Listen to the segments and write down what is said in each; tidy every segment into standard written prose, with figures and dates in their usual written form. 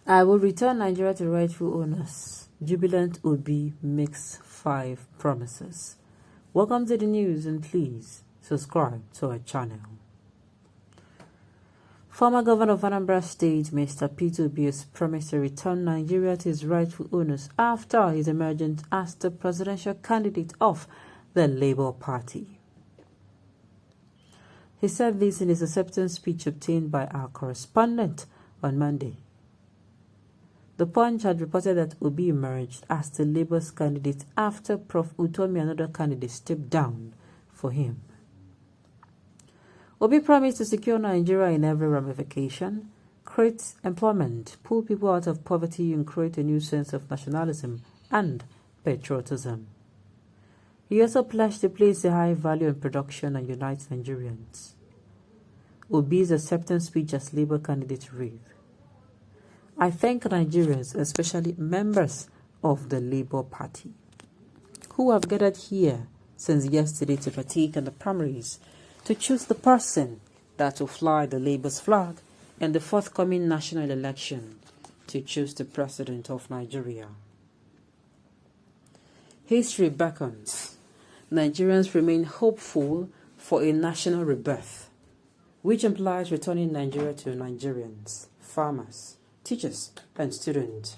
I will return Nigeria to rightful owners. Jubilant Obi makes 5 promises. Welcome to the news and please subscribe to our channel. Former Governor of Anambra State, Mr. Peter Obi, has promised to return Nigeria to its rightful owners after his emergence as the presidential candidate of the Labour Party. He said this in his acceptance speech obtained by our correspondent on Monday. The Punch had reported that Obi emerged as the Labour's candidate after Prof. Utomi, another candidate, stepped down for him. Obi promised to secure Nigeria in every ramification, create employment, pull people out of poverty, and create a new sense of nationalism and patriotism. He also pledged to place a high value on production and unite Nigerians. Obi's acceptance speech as Labour candidate read, "I thank Nigerians, especially members of the Labour Party, who have gathered here since yesterday to partake in the primaries to choose the person that will fly the Labour's flag in the forthcoming national election to choose the president of Nigeria. History beckons. Nigerians remain hopeful for a national rebirth, which implies returning Nigeria to Nigerians, farmers, teachers and students,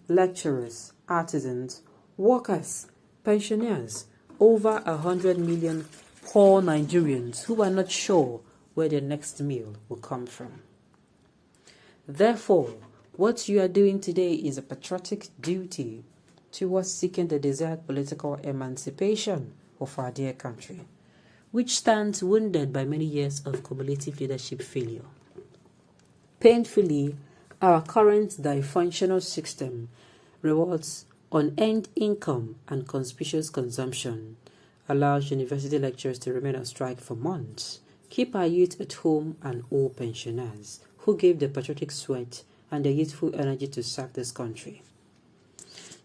lecturers, artisans, workers, pensioners, over 100 million poor Nigerians who are not sure where their next meal will come from. Therefore, what you are doing today is a patriotic duty towards seeking the desired political emancipation of our dear country, which stands wounded by many years of cumulative leadership failure. Painfully, our current dysfunctional system rewards unearned income and conspicuous consumption, allows university lecturers to remain on strike for months, keep our youth at home and old pensioners who gave their patriotic sweat and their youthful energy to serve this country.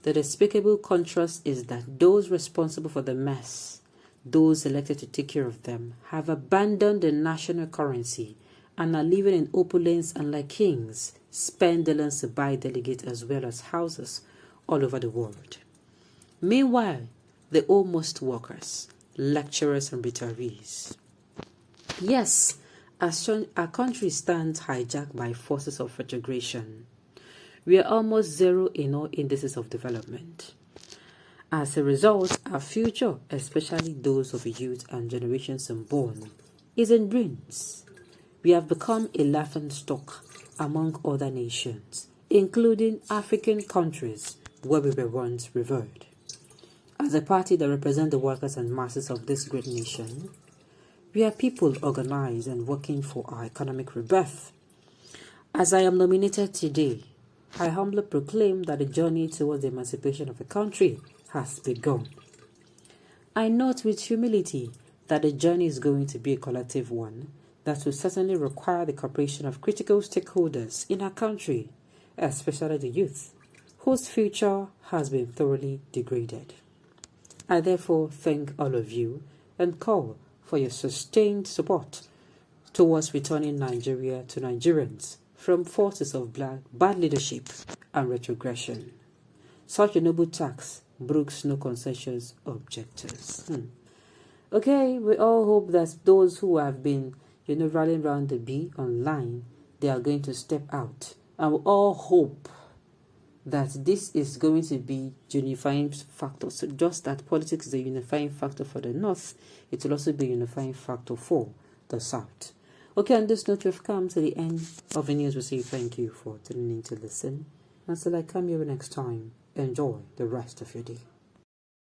The despicable contrast is that those responsible for the mess, those elected to take care of them, have abandoned the national currency and are living in opulence and like kings, spend billions to buy delegates as well as houses all over the world. Meanwhile, the almost workers, lecturers and retirees. Yes, our country stands hijacked by forces of retrogression. We are almost zero in all indices of development. As a result, our future, especially those of the youth and generations unborn, is in ruins. We have become a laughingstock among other nations, including African countries where we were once revered. As a party that represents the workers and masses of this great nation, we are people organized and working for our economic rebirth. As I am nominated today, I humbly proclaim that the journey towards the emancipation of the country has begun. I note with humility that the journey is going to be a collective one that will certainly require the cooperation of critical stakeholders in our country, especially the youth, whose future has been thoroughly degraded. I therefore thank all of you and call for your sustained support towards returning Nigeria to Nigerians from forces of bad leadership and retrogression. Such a noble task brooks no consensus objectives. Okay, we all hope that those who have been rallying around the bee online, they are going to step out. And we all hope that this is going to be unifying factor. So just that politics is a unifying factor for the North, it will also be a unifying factor for the South. Okay, on this note, we've come to the end of the news. We say thank you for tuning in to listen. Until I come here next time, enjoy the rest of your day.